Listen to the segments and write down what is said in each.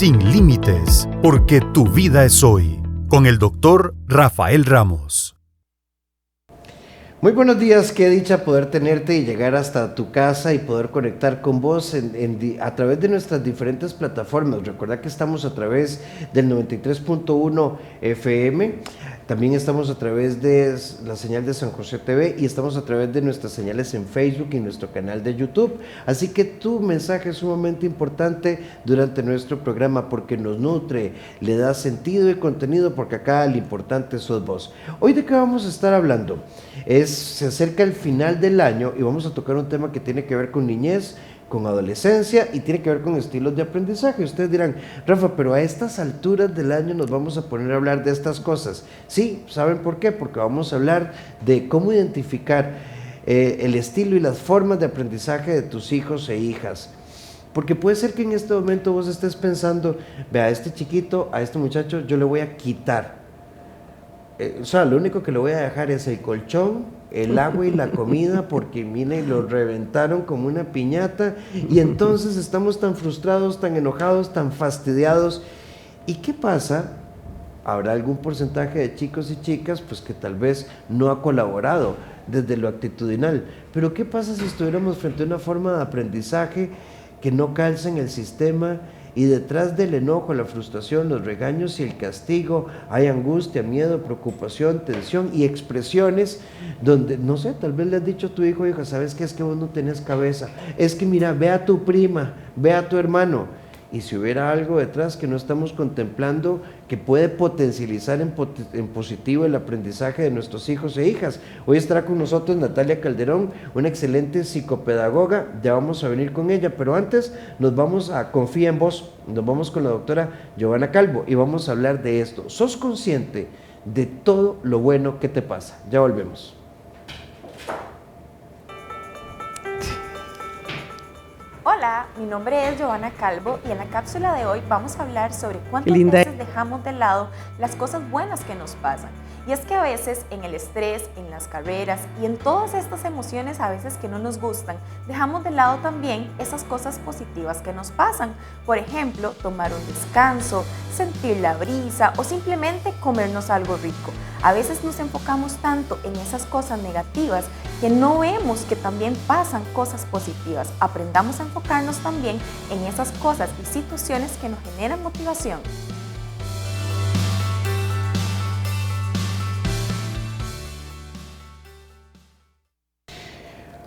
sin límites, porque tu vida es hoy. Con el doctor Rafael Ramos. Muy buenos días, qué dicha poder tenerte y llegar hasta tu casa y poder conectar con vos a través de nuestras diferentes plataformas. Recuerda que estamos a través del 93.1 FM, también estamos a través de la señal de San José TV y estamos a través de nuestras señales en Facebook y nuestro canal de YouTube. Así que tu mensaje es sumamente importante durante nuestro programa porque nos nutre, le da sentido y contenido, porque acá lo importante sos vos. Hoy, ¿de qué vamos a estar hablando? Se acerca el final del año y vamos a tocar un tema que tiene que ver con niñez, con adolescencia y tiene que ver con estilos de aprendizaje. Ustedes dirán, Rafa, pero a estas alturas del año nos vamos a poner a hablar de estas cosas. Sí, ¿saben por qué? Porque vamos a hablar de cómo identificar el estilo y las formas de aprendizaje de tus hijos e hijas. Porque puede ser que en este momento vos estés pensando, vea, a este chiquito, a este muchacho, yo le voy a quitar. Lo único que le voy a dejar es el colchón, el agua y la comida, porque miren, lo reventaron como una piñata y entonces estamos tan frustrados, tan enojados, tan fastidiados. ¿Y qué pasa? Habrá algún porcentaje de chicos y chicas pues que tal vez no ha colaborado desde lo actitudinal, pero ¿qué pasa si estuviéramos frente a una forma de aprendizaje que no calza en el sistema? Y detrás del enojo, la frustración, los regaños y el castigo hay angustia, miedo, preocupación, tensión y expresiones donde, no sé, tal vez le has dicho a tu hijo, hija, ¿sabes qué? Es que vos no tenés cabeza, es que mira, ve a tu prima, ve a tu hermano. Y si hubiera algo detrás que no estamos contemplando que puede potencializar en positivo el aprendizaje de nuestros hijos e hijas. Hoy estará con nosotros Natalia Calderón, una excelente psicopedagoga, ya vamos a venir con ella, pero antes nos vamos a Confía en Vos, nos vamos con la doctora Giovanna Calvo y vamos a hablar de esto. ¿Sos consciente de todo lo bueno que te pasa? Ya volvemos. Hola, mi nombre es Giovanna Calvo y en la cápsula de hoy vamos a hablar sobre cuántas veces dejamos de lado las cosas buenas que nos pasan. Y es que a veces en el estrés, en las carreras y en todas estas emociones a veces que no nos gustan, dejamos de lado también esas cosas positivas que nos pasan. Por ejemplo, tomar un descanso, sentir la brisa o simplemente comernos algo rico. A veces nos enfocamos tanto en esas cosas negativas que no vemos que también pasan cosas positivas. Aprendamos a enfocarnos también en esas cosas y situaciones que nos generan motivación.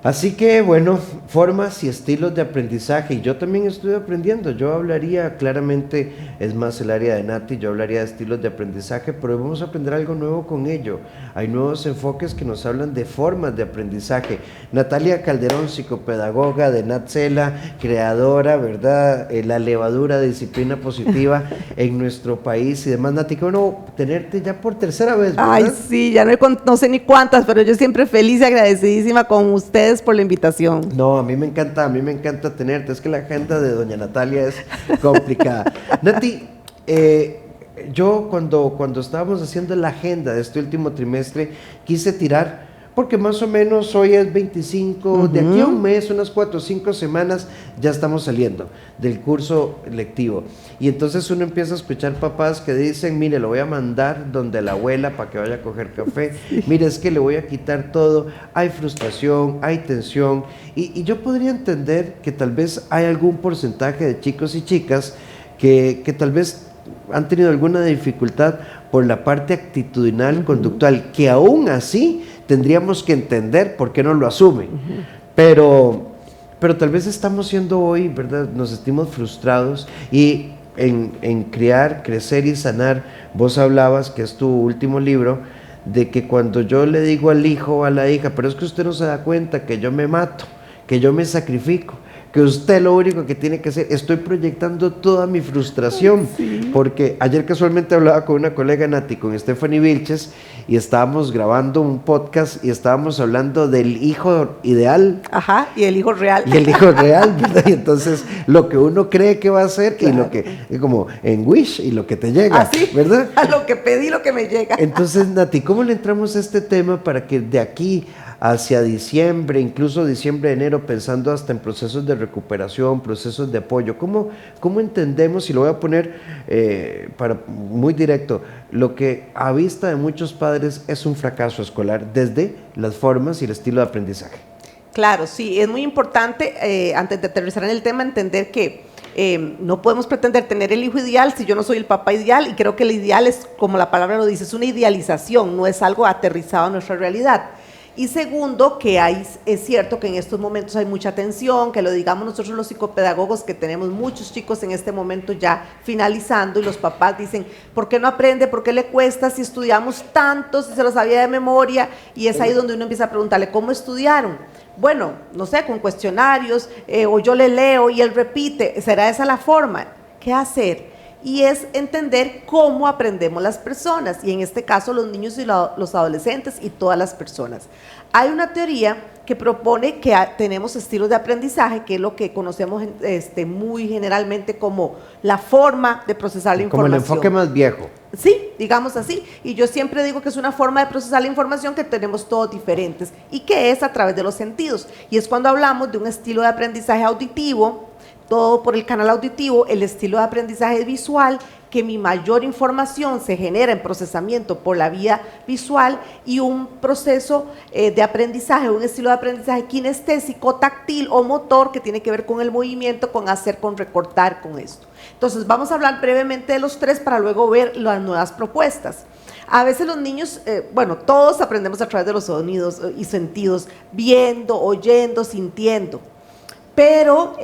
Así que bueno, formas y estilos de aprendizaje, y yo también estoy aprendiendo. Yo hablaría claramente, es más el área de Nati, yo hablaría de estilos de aprendizaje, pero vamos a aprender algo nuevo con ello. Hay nuevos enfoques que nos hablan de formas de aprendizaje. Natalia Calderón, psicopedagoga de Natsela, creadora, ¿verdad? La levadura de disciplina positiva en nuestro país y demás. Nati, qué bueno tenerte ya por tercera vez, ¿verdad? Ay, sí, ya no sé ni cuántas, pero yo siempre feliz y agradecidísima con ustedes por la invitación. No, a mí me encanta tenerte, es que la agenda de doña Natalia es complicada. Nati, yo cuando estábamos haciendo la agenda de este último trimestre, quise tirar, porque más o menos hoy es 25, de aquí a un mes, unas 4 o 5 semanas, ya estamos saliendo del curso lectivo. Y entonces uno empieza a escuchar papás que dicen, mire, lo voy a mandar donde la abuela para que vaya a coger café, mire, es que le voy a quitar todo, hay frustración, hay tensión, y yo podría entender que tal vez hay algún porcentaje de chicos y chicas que tal vez han tenido alguna dificultad por la parte actitudinal, conductual, que aún así tendríamos que entender por qué no lo asumen. Pero tal vez estamos siendo hoy, ¿verdad? Nos sentimos frustrados y en criar, crecer y sanar, vos hablabas, que es tu último libro, de que cuando yo le digo al hijo o a la hija, pero es que usted no se da cuenta que yo me mato, que yo me sacrifico, que usted lo único que tiene que hacer, estoy proyectando toda mi frustración, sí. Porque ayer casualmente hablaba con una colega, Nati, con Stephanie Vilches, y estábamos grabando un podcast y estábamos hablando del hijo ideal. Ajá, y el hijo real. Y el hijo real, ¿verdad? Y entonces lo que uno cree que va a hacer, claro. Y lo que, como en Wish, y lo que te llega, así, ¿verdad? A lo que pedí, lo que me llega. Entonces, Nati, ¿cómo le entramos a este tema para que de aquí hacia diciembre, incluso diciembre, enero, pensando hasta en procesos de recuperación, procesos de apoyo. ¿Cómo entendemos, y lo voy a poner para muy directo, lo que a vista de muchos padres es un fracaso escolar desde las formas y el estilo de aprendizaje? Claro, sí, es muy importante, antes de aterrizar en el tema, entender que no podemos pretender tener el hijo ideal si yo no soy el papá ideal, y creo que el ideal es, como la palabra lo dice, es una idealización, no es algo aterrizado a nuestra realidad. Y segundo, que es cierto que en estos momentos hay mucha tensión, que lo digamos nosotros los psicopedagogos, que tenemos muchos chicos en este momento ya finalizando, y los papás dicen, ¿por qué no aprende? ¿Por qué le cuesta? Si estudiamos tanto, si se lo sabía de memoria, y es ahí donde uno empieza a preguntarle, ¿cómo estudiaron? Bueno, no sé, con cuestionarios, o yo le leo y él repite, ¿será esa la forma? ¿Qué hacer? Y es entender cómo aprendemos las personas, y en este caso los niños y los adolescentes y todas las personas. Hay una teoría que propone que tenemos estilos de aprendizaje, que es lo que conocemos muy generalmente como la forma de procesar la información. Como el enfoque más viejo. Sí, digamos así, y yo siempre digo que es una forma de procesar la información que tenemos todos diferentes, y que es a través de los sentidos, y es cuando hablamos de un estilo de aprendizaje auditivo, todo por el canal auditivo, el estilo de aprendizaje visual, que mi mayor información se genera en procesamiento por la vía visual, y un proceso de aprendizaje, un estilo de aprendizaje kinestésico, táctil o motor, que tiene que ver con el movimiento, con hacer, con recortar, con esto. Entonces vamos a hablar brevemente de los tres para luego ver las nuevas propuestas. A veces los niños, bueno, todos aprendemos a través de los sonidos y sentidos, viendo, oyendo, sintiendo. Pero,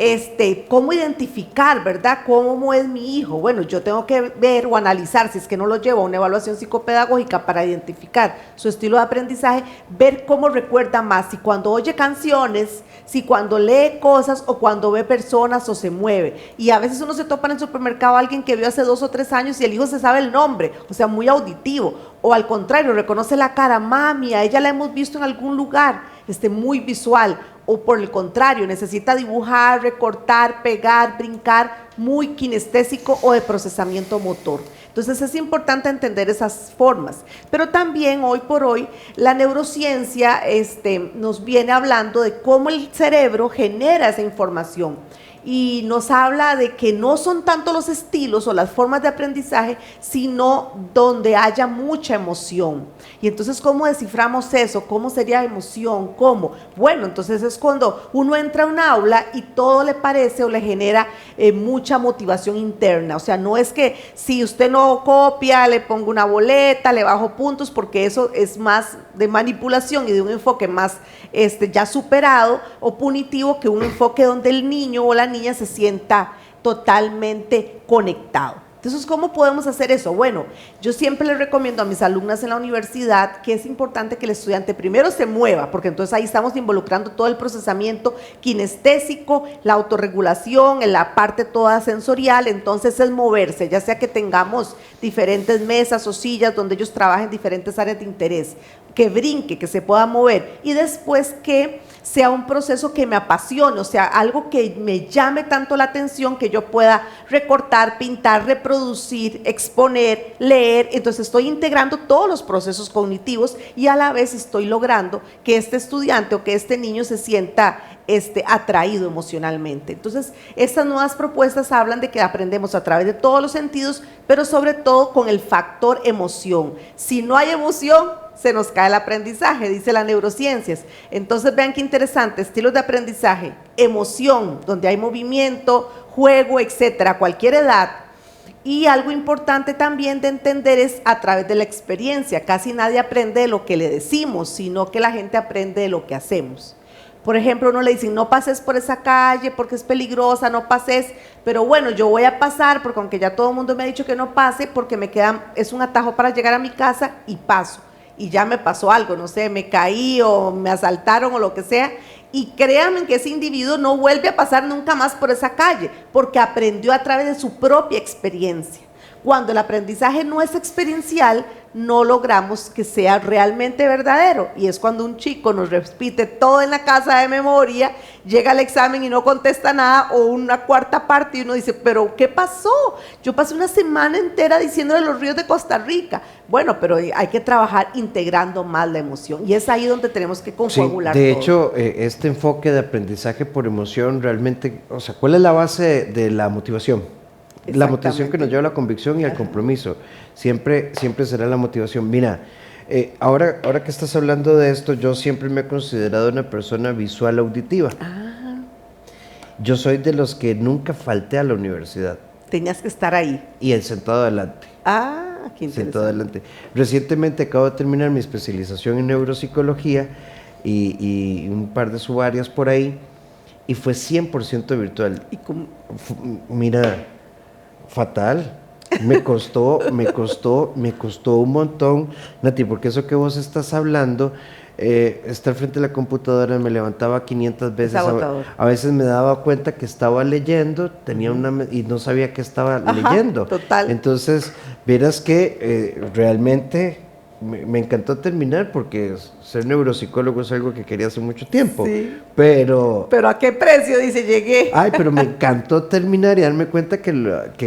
¿cómo identificar, verdad? ¿Cómo es mi hijo? Bueno, yo tengo que ver o analizar, si es que no lo llevo a una evaluación psicopedagógica para identificar su estilo de aprendizaje, ver cómo recuerda más, si cuando oye canciones, si cuando lee cosas o cuando ve personas o se mueve. Y a veces uno se topa en el supermercado a alguien que vio hace 2 o 3 años y el hijo se sabe el nombre, o sea, muy auditivo. O al contrario, reconoce la cara, mami, a ella la hemos visto en algún lugar, muy visual. O por el contrario, necesita dibujar, recortar, pegar, brincar, muy kinestésico o de procesamiento motor. Entonces es importante entender esas formas. Pero también hoy por hoy la neurociencia nos viene hablando de cómo el cerebro genera esa información. Y nos habla de que no son tanto los estilos o las formas de aprendizaje, sino donde haya mucha emoción. Y entonces, ¿cómo desciframos eso? ¿Cómo sería emoción? ¿Cómo? Bueno, entonces es cuando uno entra a un aula y todo le parece o le genera mucha motivación interna. O sea, no es que si usted no copia, le pongo una boleta, le bajo puntos, porque eso es más de manipulación y de un enfoque más ya superado o punitivo, que un enfoque donde el niño o la niña se sienta totalmente conectado. Entonces, ¿cómo podemos hacer eso? Bueno, yo siempre les recomiendo a mis alumnas en la universidad que es importante que el estudiante primero se mueva, porque entonces ahí estamos involucrando todo el procesamiento kinestésico, la autorregulación, en la parte toda sensorial. Entonces es moverse, ya sea que tengamos diferentes mesas o sillas donde ellos trabajen diferentes áreas de interés, que brinque, que se pueda mover, y después que sea un proceso que me apasione, o sea, algo que me llame tanto la atención que yo pueda recortar, pintar, reproducir, exponer, leer. Entonces estoy integrando todos los procesos cognitivos y a la vez estoy logrando que este estudiante o que este niño se sienta atraído emocionalmente. Entonces, estas nuevas propuestas hablan de que aprendemos a través de todos los sentidos, pero sobre todo con el factor emoción. Si no hay emoción, se nos cae el aprendizaje, dice las neurociencias. Entonces vean qué interesante, estilos de aprendizaje, emoción, donde hay movimiento, juego, etcétera, a cualquier edad. Y algo importante también de entender es a través de la experiencia. Casi nadie aprende de lo que le decimos, sino que la gente aprende de lo que hacemos. Por ejemplo, uno le dicen, no pases por esa calle porque es peligrosa, no pases, pero bueno, yo voy a pasar porque aunque ya todo el mundo me ha dicho que no pase, porque es un atajo para llegar a mi casa y paso. Y ya me pasó algo, no sé, me caí o me asaltaron o lo que sea, y créanme que ese individuo no vuelve a pasar nunca más por esa calle, porque aprendió a través de su propia experiencia. Cuando el aprendizaje no es experiencial, no logramos que sea realmente verdadero. Y es cuando un chico nos repite todo en la casa de memoria, llega al examen y no contesta nada, o una cuarta parte, y uno dice, pero ¿qué pasó? Yo pasé una semana entera diciéndole los ríos de Costa Rica. Bueno, pero hay que trabajar integrando más la emoción. Y es ahí donde tenemos que confabular de todo. hecho, este enfoque de aprendizaje por emoción realmente, o sea, ¿cuál es la base de la motivación? La motivación que nos lleva a la convicción y al compromiso. Siempre será la motivación. Mira, ahora que estás hablando de esto, yo siempre me he considerado una persona visual auditiva. Yo soy de los que nunca falté a la universidad. Tenías que estar ahí. Y el sentado adelante. Qué interesante. Sentado adelante. Recientemente acabo de terminar mi especialización en neuropsicología y un par de subáreas por ahí, y fue 100% virtual. ¿Y cómo? Mira, fatal. Me costó un montón, Nati, porque eso que vos estás hablando, estar frente a la computadora, me levantaba 500 veces. A veces me daba cuenta que estaba leyendo, y no sabía que estaba leyendo. Total. Entonces, verás que realmente me encantó terminar, porque ser neuropsicólogo es algo que quería hace mucho tiempo. Sí. Pero ¿a qué precio? Dice, llegué. Ay, pero me encantó terminar y darme cuenta que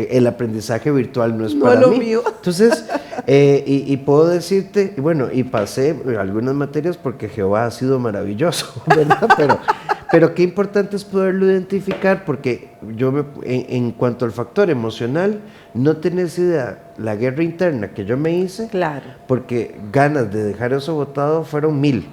el aprendizaje virtual no es para lo mí. mío. Entonces, y puedo decirte, bueno, y pasé algunas materias porque Jehová ha sido maravilloso, ¿verdad? Pero qué importante es poderlo identificar, porque en cuanto al factor emocional, no tenés idea la guerra interna que yo me hice. Claro. Porque ganas de dejar eso botado fueron 1000.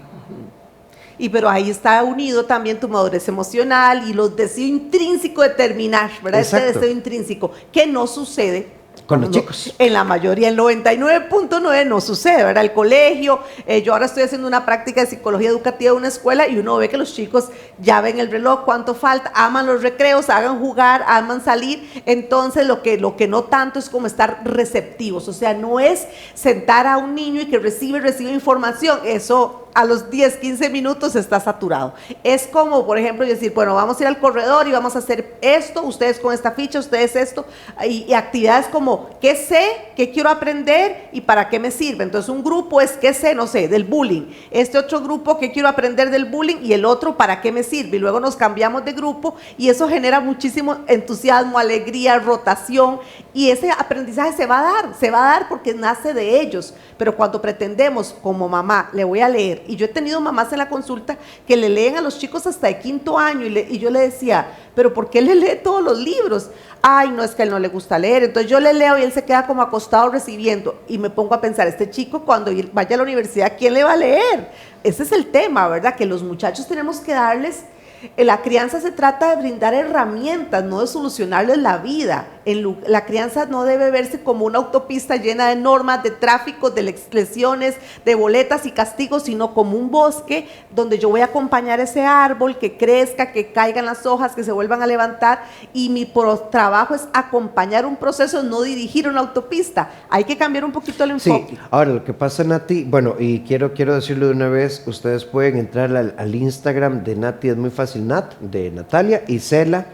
Pero ahí está unido también tu madurez emocional y los deseos intrínsecos de terminar, ¿verdad? Exacto. Este deseo intrínseco, que no sucede con los chicos. En la mayoría, el 99.9 no sucede, ¿verdad? El colegio, yo ahora estoy haciendo una práctica de psicología educativa en una escuela y uno ve que los chicos ya ven el reloj, cuánto falta, aman los recreos, hagan jugar, aman salir. Entonces lo que no tanto es como estar receptivos, o sea, no es sentar a un niño y que recibe información, eso a los 10, 15 minutos está saturado. Es como, por ejemplo, decir, bueno, vamos a ir al corredor y vamos a hacer esto, ustedes con esta ficha, ustedes esto, y actividades como, ¿qué sé? ¿Qué quiero aprender? ¿Y para qué me sirve? Entonces un grupo es, ¿qué sé? No sé, del bullying. Este otro grupo, ¿qué quiero aprender del bullying? Y el otro, ¿para qué me sirve? Y luego nos cambiamos de grupo y eso genera muchísimo entusiasmo, alegría, rotación, y ese aprendizaje se va a dar porque nace de ellos. Pero cuando pretendemos, como mamá, le voy a leer, y yo he tenido mamás en la consulta que le leen a los chicos hasta de 5º año, y yo le decía, pero ¿por qué le lee todos los libros? Ay, no, es que a él no le gusta leer. Entonces yo le leo y él se queda como acostado recibiendo, y me pongo a pensar, este chico cuando vaya a la universidad, ¿quién le va a leer? Ese es el tema, ¿verdad? Que los muchachos tenemos que darles. La crianza se trata de brindar herramientas, no de solucionarles la vida. La crianza no debe verse como una autopista llena de normas, de tráfico, de lesiones, de boletas y castigos, sino como un bosque donde yo voy a acompañar ese árbol, que crezca, que caigan las hojas, que se vuelvan a levantar, y mi trabajo es acompañar un proceso, no dirigir una autopista. Hay que cambiar un poquito el enfoque. Sí, ahora lo que pasa, Nati, bueno, y quiero decirlo de una vez, ustedes pueden entrar al Instagram de Nati, es muy fácil, Nat, de Natalia, y Cela,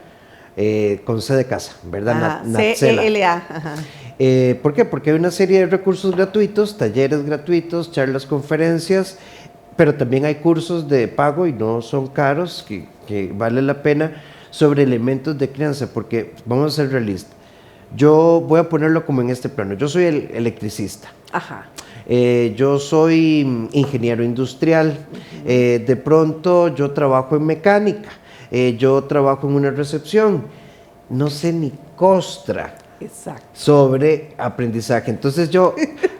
con C de casa, ¿verdad? C-E-L-A. ¿Por qué? Porque hay una serie de recursos gratuitos, talleres gratuitos, charlas, conferencias, pero también hay cursos de pago y no son caros, que vale la pena, sobre elementos de crianza, porque vamos a ser realistas. Yo voy a ponerlo como en este plano. Yo soy el electricista. Ajá. Yo soy ingeniero industrial. De pronto yo trabajo en mecánica. Yo trabajo en una recepción. No sé ni costra. Exacto. Sobre aprendizaje. Entonces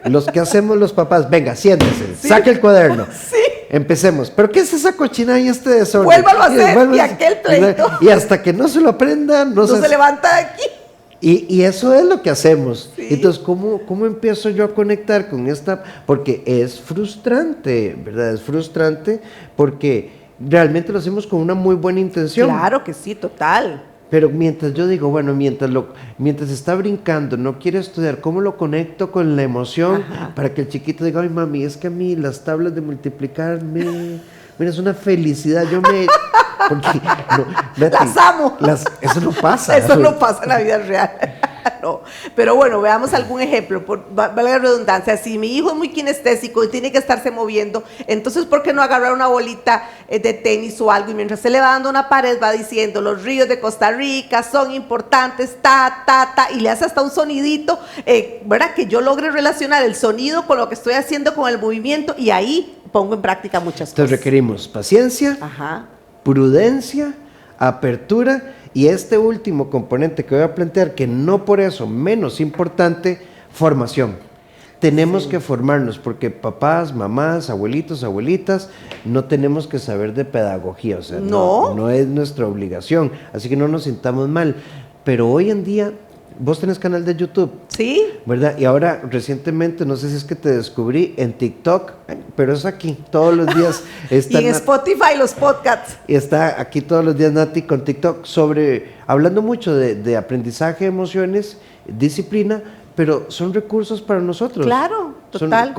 los que hacemos los papás, venga, siéntese, sí, saque el cuaderno. Sí. Empecemos. ¿Pero qué es esa cochinada y este desorden? Vuélvalo a hacer y aquel pleito. Y hasta que no se lo aprenda, no se levanta de aquí. Y eso es lo que hacemos. Sí. Entonces, ¿cómo empiezo yo a conectar con esta? Porque es frustrante, ¿verdad? Es frustrante porque realmente lo hacemos con una muy buena intención. Claro que sí, total. Pero mientras yo digo, bueno, mientras está brincando, no quiere estudiar, ¿cómo lo conecto con la emoción? Ajá. Para que el chiquito diga, ay, mami, es que a mí las tablas de multiplicar mira, es una felicidad, porque las amo. Eso no pasa. Eso no pasa en la vida real. no. Pero bueno, veamos algún ejemplo, valga la redundancia. Si mi hijo es muy kinestésico y tiene que estarse moviendo, entonces ¿por qué no agarrar una bolita de tenis o algo? Y mientras se le va dando una pared va diciendo, los ríos de Costa Rica son importantes, y le hace hasta un sonidito, ¿verdad? Que yo logre relacionar el sonido con lo que estoy haciendo, con el movimiento, y ahí pongo en práctica muchas cosas. Entonces requerimos paciencia, prudencia, apertura, y este último componente que voy a plantear, que no por eso menos importante, formación. Tenemos que formarnos, porque papás, mamás, abuelitos, abuelitas, no tenemos que saber de pedagogía, o sea, no es nuestra obligación, así que no nos sintamos mal. Pero hoy en día, vos tenés canal de YouTube. Sí. ¿Verdad? Y ahora, recientemente, no sé si es que te descubrí en TikTok, pero es aquí, todos los días. Y en Spotify los podcasts. Y está aquí todos los días Nati con TikTok hablando mucho de aprendizaje, emociones, disciplina, pero son recursos para nosotros. Claro, total.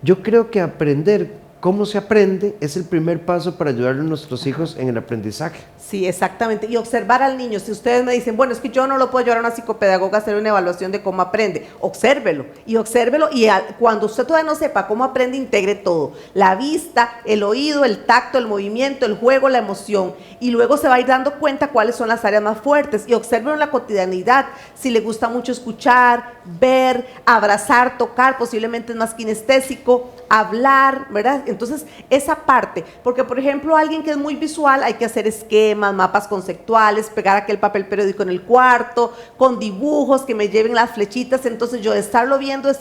Yo creo que aprender cómo se aprende es el primer paso para ayudar a nuestros hijos en el aprendizaje. Sí, exactamente. Y observar al niño. Si ustedes me dicen, bueno, es que yo no lo puedo llevar a una psicopedagoga a hacer una evaluación de cómo aprende, obsérvelo. Y cuando usted todavía no sepa cómo aprende, integre todo. La vista, el oído, el tacto, el movimiento, el juego, la emoción. Y luego se va a ir dando cuenta cuáles son las áreas más fuertes. Y obsérvelo en la cotidianidad. Si le gusta mucho escuchar, ver, abrazar, tocar, posiblemente es más kinestésico, hablar, ¿verdad? Entonces, esa parte, porque por ejemplo, alguien que es muy visual, hay que hacer esquemas, mapas conceptuales, pegar aquel papel periódico en el cuarto, con dibujos que me lleven las flechitas. Entonces yo de estarlo viendo,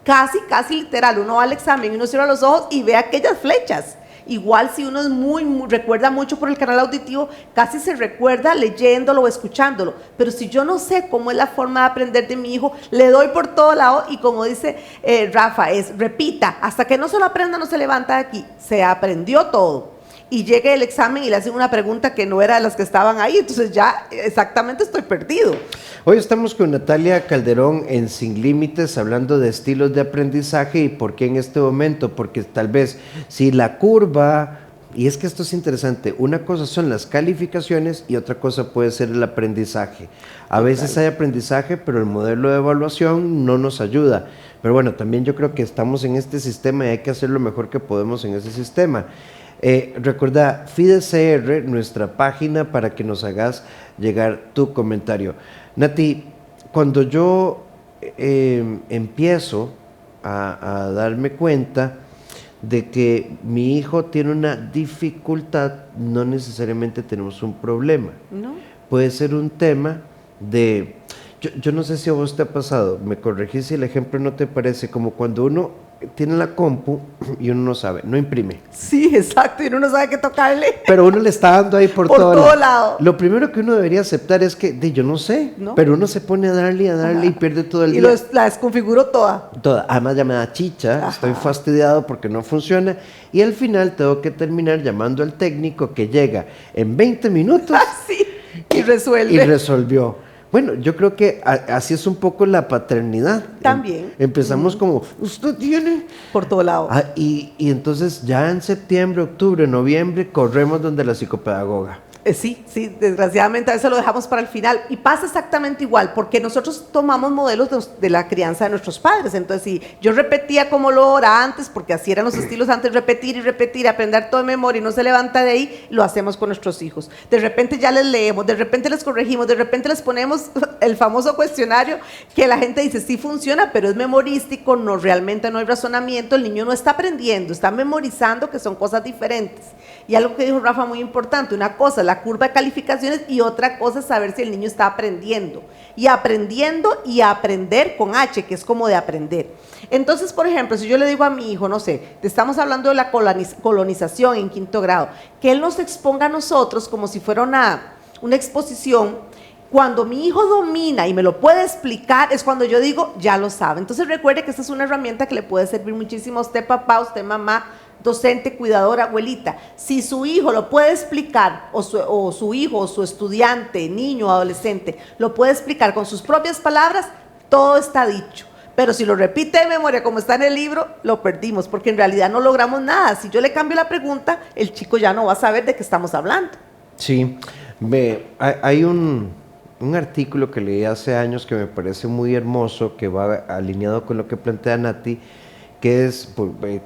casi literal, uno va al examen y uno cierra los ojos y ve aquellas flechas. Igual si uno es recuerda mucho por el canal auditivo, casi se recuerda leyéndolo o escuchándolo. Pero si yo no sé cómo es la forma de aprender de mi hijo, le doy por todo lado y como dice Rafa, repita, hasta que no se lo aprenda no se levanta de aquí. Se aprendió todo. Y llega el examen y le hacen una pregunta que no era de las que estaban ahí, entonces ya exactamente estoy perdido. Hoy estamos con Natalia Calderón en Sin Límites, hablando de estilos de aprendizaje y por qué en este momento, porque tal vez si la curva, y es que esto es interesante, una cosa son las calificaciones y otra cosa puede ser el aprendizaje. A veces hay aprendizaje, pero el modelo de evaluación no nos ayuda. Pero bueno, también yo creo que estamos en este sistema y hay que hacer lo mejor que podemos en ese sistema. Recuerda FIDECR, nuestra página, para que nos hagas llegar tu comentario. Nati, cuando yo empiezo a darme cuenta de que mi hijo tiene una dificultad, no necesariamente tenemos un problema. ¿No? Puede ser un tema de... Yo no sé si a vos te ha pasado, me corregís si el ejemplo no te parece, como cuando uno tiene la compu y uno no sabe, no imprime. Sí, exacto, y uno no sabe qué tocarle. Pero uno le está dando ahí por todo lado. Lo primero que uno debería aceptar es que, yo no sé, ¿no? Pero uno se pone a darle y pierde todo el día. Y la desconfiguró toda. Además ya me da chicha, estoy fastidiado porque no funciona. Y al final tengo que terminar llamando al técnico que llega en 20 minutos. Sí, y resuelve. Y resolvió. Bueno, yo creo que así es un poco la paternidad. También. Empezamos como, usted tiene... Por todo lado. Y entonces ya en septiembre, octubre, noviembre, corremos donde la psicopedagoga. Sí, desgraciadamente a veces lo dejamos para el final y pasa exactamente igual, porque nosotros tomamos modelos de la crianza de nuestros padres. Entonces, si yo repetía como lo era antes, porque así eran los estilos antes, repetir, aprender todo de memoria y no se levanta de ahí, lo hacemos con nuestros hijos. De repente ya les leemos, de repente les corregimos, de repente les ponemos el famoso cuestionario que la gente dice, sí funciona, pero es memorístico, realmente no hay razonamiento, el niño no está aprendiendo, está memorizando, que son cosas diferentes. Y algo que dijo Rafa muy importante, una cosa es la curva de calificaciones y otra cosa es saber si el niño está aprendiendo y aprender con H, que es como de aprender. Entonces, por ejemplo, si yo le digo a mi hijo, no sé, te estamos hablando de la colonización en 5º grado, que él nos exponga a nosotros como si fuera una exposición. Cuando mi hijo domina y me lo puede explicar, es cuando yo digo, ya lo sabe. Entonces recuerde que esta es una herramienta que le puede servir muchísimo a usted papá, a usted mamá, docente, cuidadora, abuelita. Si su hijo lo puede explicar, o su hijo, o su estudiante, niño, adolescente, lo puede explicar con sus propias palabras, todo está dicho. Pero si lo repite de memoria como está en el libro, lo perdimos, porque en realidad no logramos nada. Si yo le cambio la pregunta, el chico ya no va a saber de qué estamos hablando. Sí, hay un un artículo que leí hace años que me parece muy hermoso, que va alineado con lo que plantea Nati, que es,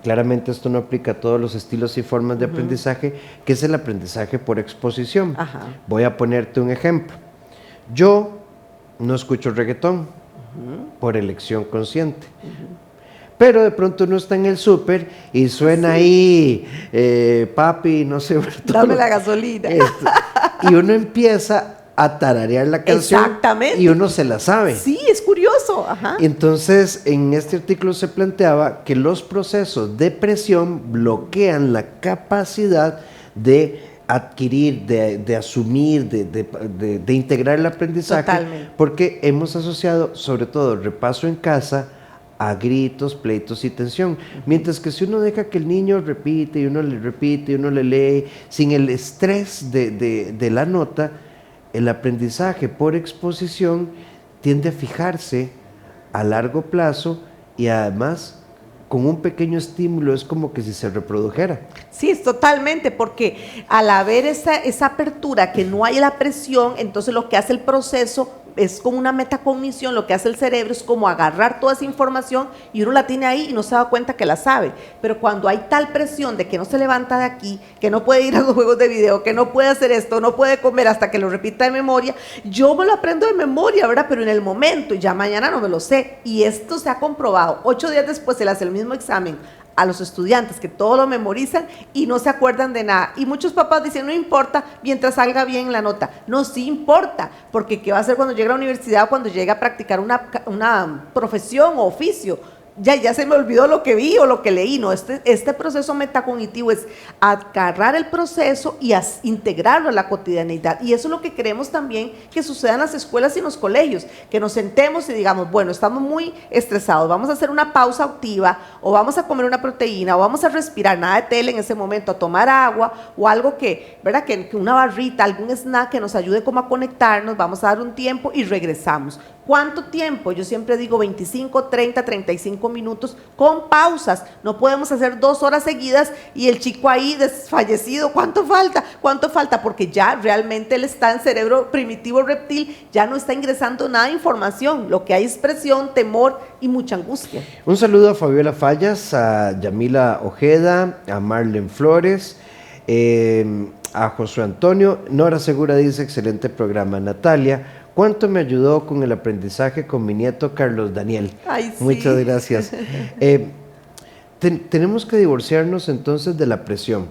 claramente esto no aplica a todos los estilos y formas de aprendizaje, que es el aprendizaje por exposición. Ajá. Voy a ponerte un ejemplo. Yo no escucho reggaetón por elección consciente. Pero de pronto uno está en el súper y suena ahí, papi, no sé. Dame la gasolina. Y uno empieza a tararear la canción. Exactamente. Y uno se la sabe. Sí, es curioso. Ajá. Entonces, en este artículo se planteaba que los procesos de presión bloquean la capacidad de adquirir, de asumir, de integrar el aprendizaje. Totalmente. Porque hemos asociado, sobre todo, el repaso en casa a gritos, pleitos y tensión. Mientras que si uno deja que el niño repite y uno le repite y uno le lee, sin el estrés de la nota, el aprendizaje por exposición tiende a fijarse a largo plazo y además con un pequeño estímulo es como que si se reprodujera. Sí, es totalmente, porque al haber esa apertura, que no hay la presión, entonces lo que hace el proceso es como una metacognición, lo que hace el cerebro es como agarrar toda esa información y uno la tiene ahí y no se da cuenta que la sabe. Pero cuando hay tal presión de que no se levanta de aquí, que no puede ir a los juegos de video, que no puede hacer esto, no puede comer hasta que lo repita de memoria, yo me lo aprendo de memoria, ¿verdad? Pero en el momento, y ya mañana no me lo sé. Y esto se ha comprobado. 8 días después se le hace el mismo examen a los estudiantes que todo lo memorizan y no se acuerdan de nada. Y muchos papás dicen, no importa mientras salga bien la nota. No, sí importa, porque ¿qué va a hacer cuando llegue a la universidad o cuando llegue a practicar una profesión o oficio? Ya se me olvidó lo que vi o lo que leí. No, este proceso metacognitivo es agarrar el proceso y integrarlo a la cotidianidad. Y eso es lo que queremos también que suceda en las escuelas y en los colegios, que nos sentemos y digamos, bueno, estamos muy estresados, vamos a hacer una pausa activa, o vamos a comer una proteína, o vamos a respirar, nada de tele en ese momento, a tomar agua, o algo que, ¿verdad? Que una barrita, algún snack que nos ayude como a conectarnos, vamos a dar un tiempo y regresamos. ¿Cuánto tiempo? Yo siempre digo 25, 30, 35 minutos con pausas. No podemos hacer 2 horas seguidas y el chico ahí desfallecido. ¿Cuánto falta? ¿Cuánto falta? Porque ya realmente él está en cerebro primitivo reptil, ya no está ingresando nada de información. Lo que hay es presión, temor y mucha angustia. Un saludo a Fabiola Fallas, a Yamila Ojeda, a Marlene Flores, a Josué Antonio. Nora Segura dice, excelente programa. Natalia, ¿cuánto me ayudó con el aprendizaje con mi nieto Carlos Daniel? Ay, sí. Muchas gracias. Tenemos que divorciarnos entonces de la presión,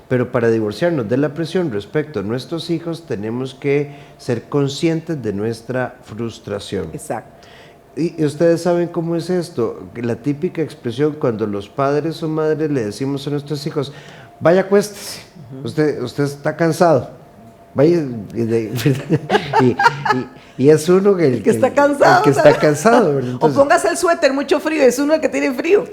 pero para divorciarnos de la presión respecto a nuestros hijos tenemos que ser conscientes de nuestra frustración. Exacto. Y ustedes saben cómo es esto, la típica expresión cuando los padres o madres le decimos a nuestros hijos, vaya, acuéstese, usted está cansado. Vaya, y es uno el que está cansado. El que está cansado. Entonces, o póngase el suéter, mucho frío, es uno el que tiene frío.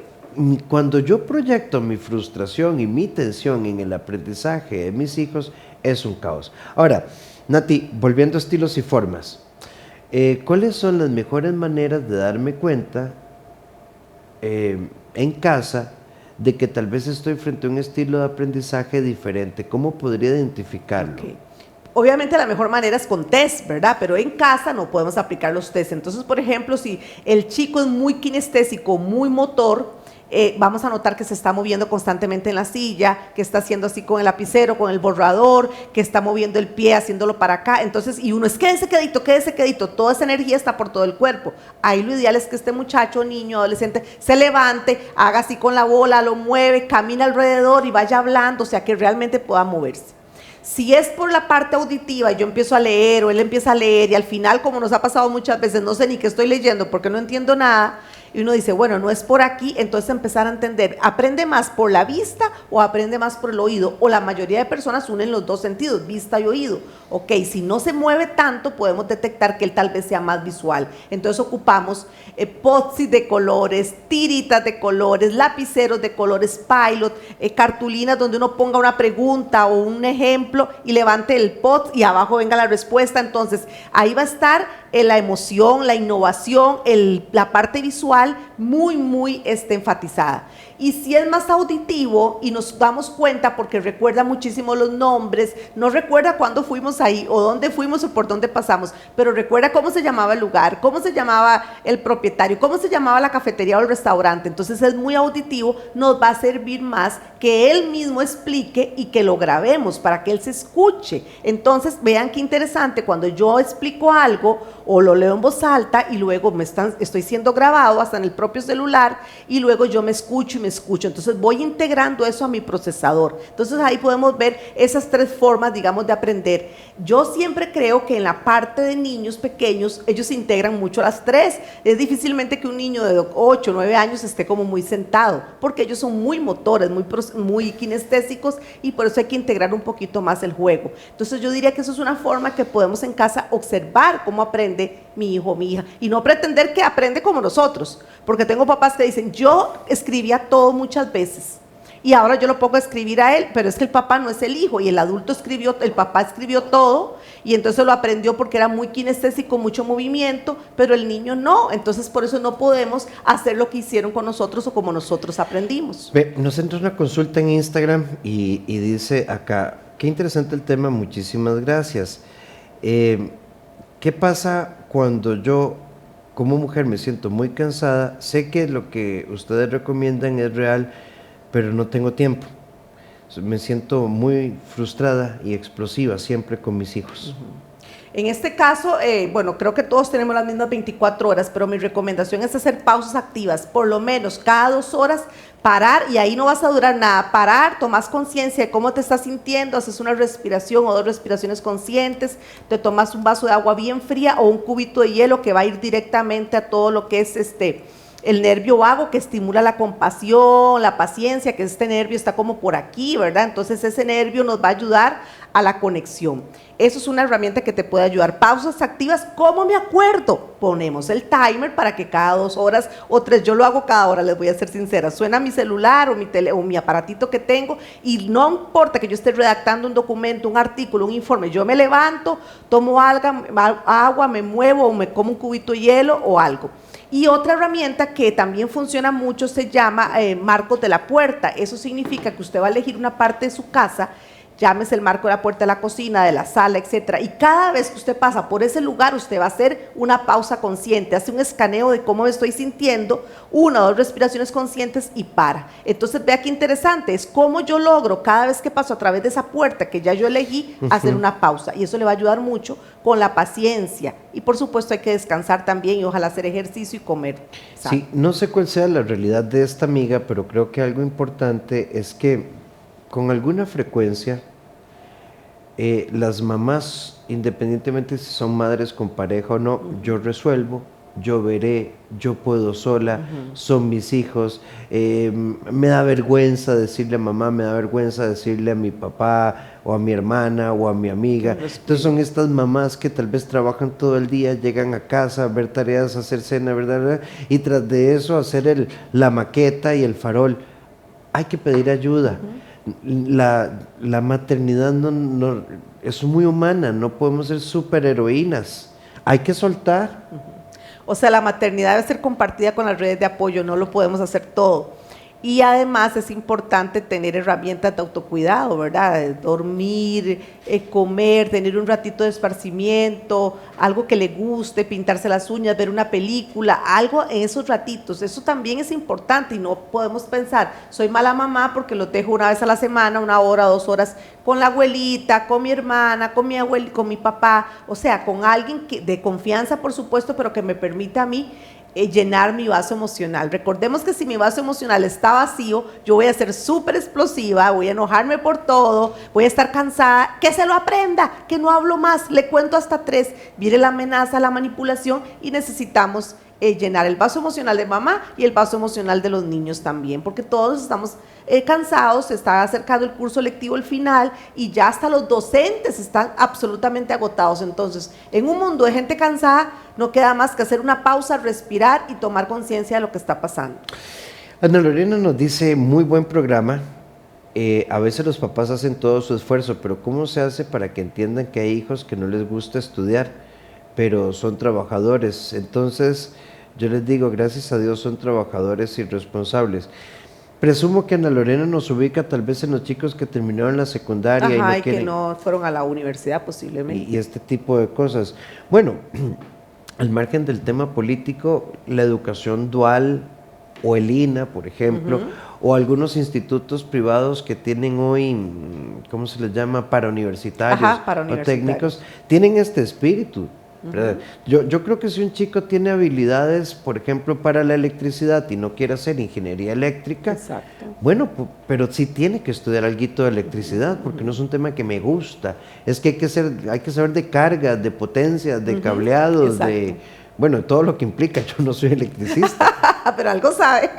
Cuando yo proyecto mi frustración y mi tensión en el aprendizaje de mis hijos, es un caos. Ahora, Nati, volviendo a estilos y formas, ¿cuáles son las mejores maneras de darme cuenta en casa de que tal vez estoy frente a un estilo de aprendizaje diferente? ¿Cómo podría identificarlo? Okay. Obviamente la mejor manera es con test, ¿verdad? Pero en casa no podemos aplicar los test. Entonces, por ejemplo, si el chico es muy kinestésico, muy motor, vamos a notar que se está moviendo constantemente en la silla, que está haciendo así con el lapicero, con el borrador, que está moviendo el pie, haciéndolo para acá. Entonces, y uno es quédese quedito, toda esa energía está por todo el cuerpo. Ahí lo ideal es que este muchacho, niño, adolescente, se levante, haga así con la bola, lo mueve, camina alrededor y vaya hablando, o sea, que realmente pueda moverse. Si es por la parte auditiva, yo empiezo a leer o él empieza a leer y al final, como nos ha pasado muchas veces, no sé ni qué estoy leyendo porque no entiendo nada, y uno dice, bueno, no es por aquí, entonces empezar a entender, ¿aprende más por la vista o aprende más por el oído? O la mayoría de personas unen los dos sentidos, vista y oído. Ok, si no se mueve tanto, podemos detectar que él tal vez sea más visual. Entonces ocupamos post-it de colores, tiritas de colores, lapiceros de colores, pilot, cartulinas donde uno ponga una pregunta o un ejemplo y levante el post y abajo venga la respuesta. Entonces ahí va a estar la emoción, la innovación, la parte visual muy enfatizada. Y si es más auditivo y nos damos cuenta porque recuerda muchísimo los nombres, no recuerda cuándo fuimos ahí o dónde fuimos o por dónde pasamos, pero recuerda cómo se llamaba el lugar, cómo se llamaba el propietario, cómo se llamaba la cafetería o el restaurante. Entonces es muy auditivo, nos va a servir más que él mismo explique y que lo grabemos para que él se escuche. Entonces vean qué interesante, cuando yo explico algo o lo leo en voz alta y luego estoy siendo grabado hasta en el propio celular y luego yo me escucho y me escucho. Entonces voy integrando eso a mi procesador. Entonces ahí podemos ver esas tres formas, digamos, de aprender. Yo siempre creo que en la parte de niños pequeños, ellos se integran mucho las tres. Es difícilmente que un niño de 8 o 9 años esté como muy sentado, porque ellos son muy motores, muy kinestésicos, y por eso hay que integrar un poquito más el juego. Entonces yo diría que eso es una forma que podemos en casa observar cómo aprende mi hijo o mi hija, y no pretender que aprende como nosotros, porque tengo papás que dicen, yo escribía todo muchas veces, y ahora yo lo pongo a escribir a él, pero es que el papá no es el hijo, y el papá escribió todo, y entonces lo aprendió porque era muy kinestésico, mucho movimiento, pero el niño no. Entonces por eso no podemos hacer lo que hicieron con nosotros o como nosotros aprendimos. Nos entra una consulta en Instagram y dice acá, qué interesante el tema, muchísimas gracias. ¿Qué pasa cuando yo como mujer me siento muy cansada? Sé que lo que ustedes recomiendan es real, pero no tengo tiempo. Me siento muy frustrada y explosiva siempre con mis hijos. En este caso, bueno, creo que todos tenemos las mismas 24 horas, pero mi recomendación es hacer pausas activas, por lo menos cada 2 horas, parar, y ahí no vas a durar nada, parar, tomas conciencia de cómo te estás sintiendo, haces una respiración o 2 respiraciones conscientes, te tomas un vaso de agua bien fría o un cubito de hielo que va a ir directamente a todo lo que es el nervio vago, que estimula la compasión, la paciencia, que este nervio está como por aquí, ¿verdad? Entonces ese nervio nos va a ayudar a la conexión. Eso es una herramienta que te puede ayudar. Pausas activas, ¿cómo me acuerdo? Ponemos el timer para que cada 2 horas o 3, yo lo hago cada hora, les voy a ser sincera, suena mi celular o mi aparatito que tengo, y no importa que yo esté redactando un documento, un artículo, un informe, yo me levanto, tomo agua, me muevo o me como un cubito de hielo o algo. Y otra herramienta que también funciona mucho se llama marcos de la puerta. Eso significa que usted va a elegir una parte de su casa, llámese el marco de la puerta de la cocina, de la sala, etcétera, y cada vez que usted pasa por ese lugar, usted va a hacer una pausa consciente, hace un escaneo de cómo me estoy sintiendo, 1 o 2 respiraciones conscientes y para. Entonces vea qué interesante, es cómo yo logro cada vez que paso a través de esa puerta que ya yo elegí, hacer una pausa, y eso le va a ayudar mucho con la paciencia, y por supuesto hay que descansar también y ojalá hacer ejercicio y comer sano. Sí, no sé cuál sea la realidad de esta amiga, pero creo que algo importante es que con alguna frecuencia las mamás, independientemente si son madres con pareja o no, yo resuelvo, yo veré, yo puedo sola, son mis hijos, me da vergüenza decirle a mamá, me da vergüenza decirle a mi papá o a mi hermana o a mi amiga. Entonces son estas mamás que tal vez trabajan todo el día, llegan a casa a ver tareas, a hacer cena, ¿verdad? Y tras de eso hacer la maqueta y el farol. Hay que pedir ayuda. La maternidad no es muy humana, no podemos ser superheroínas, hay que soltar. O sea, la maternidad debe ser compartida con las redes de apoyo, no lo podemos hacer todo. Y además es importante tener herramientas de autocuidado, ¿verdad? Dormir, comer, tener un ratito de esparcimiento, algo que le guste, pintarse las uñas, ver una película, algo en esos ratitos. Eso también es importante y no podemos pensar, soy mala mamá porque lo dejo una vez a la semana, 1 hora, 2 horas, con la abuelita, con mi hermana, con mi abuelita, con mi papá, o sea, con alguien de confianza, por supuesto, pero que me permita a mí llenar mi vaso emocional. Recordemos que si mi vaso emocional está vacío, yo voy a ser súper explosiva, voy a enojarme por todo, voy a estar cansada, que se lo aprenda, que no hablo más, le cuento hasta 3, viene la amenaza, la manipulación, y necesitamos llenar el vaso emocional de mamá y el vaso emocional de los niños también, porque todos estamos cansados, se está acercando el curso lectivo al final y ya hasta los docentes están absolutamente agotados. Entonces, en un mundo de gente cansada, no queda más que hacer una pausa, respirar y tomar conciencia de lo que está pasando. Ana Lorena nos dice, muy buen programa, a veces los papás hacen todo su esfuerzo, pero ¿cómo se hace para que entiendan que hay hijos que no les gusta estudiar, pero son trabajadores. Entonces, yo les digo, gracias a Dios son trabajadores irresponsables. Presumo que Ana Lorena nos ubica tal vez en los chicos que terminaron la secundaria. Ajá, y que no fueron a la universidad posiblemente. Y este tipo de cosas. Bueno, al margen del tema político, la educación dual o el INA, por ejemplo, o algunos institutos privados que tienen hoy, ¿cómo se les llama? Parauniversitarios, o técnicos, tienen este espíritu. Yo creo que si un chico tiene habilidades, por ejemplo, para la electricidad y no quiere hacer ingeniería eléctrica, bueno, pero sí tiene que estudiar algo de electricidad, porque no es un tema que me gusta. Es que hay que saber de cargas, de potencias, de cableados, de, bueno, todo lo que implica. Yo no soy electricista. Pero algo sabe.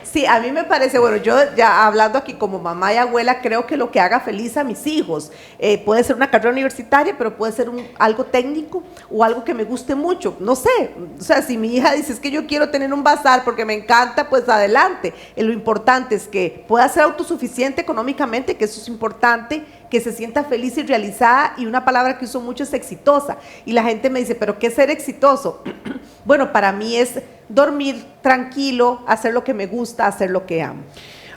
Sí, a mí me parece, bueno, yo ya hablando aquí como mamá y abuela, creo que lo que haga feliz a mis hijos, puede ser una carrera universitaria, pero puede ser algo técnico o algo que me guste mucho, no sé, o sea, si mi hija dice es que yo quiero tener un bazar porque me encanta, pues adelante. Lo importante es que pueda ser autosuficiente económicamente, que eso es importante, que se sienta feliz y realizada, y una palabra que uso mucho es exitosa, y la gente me dice, ¿pero qué es ser exitoso? Bueno, para mí es dormir tranquilo, hacer lo que me gusta, hacer lo que amo.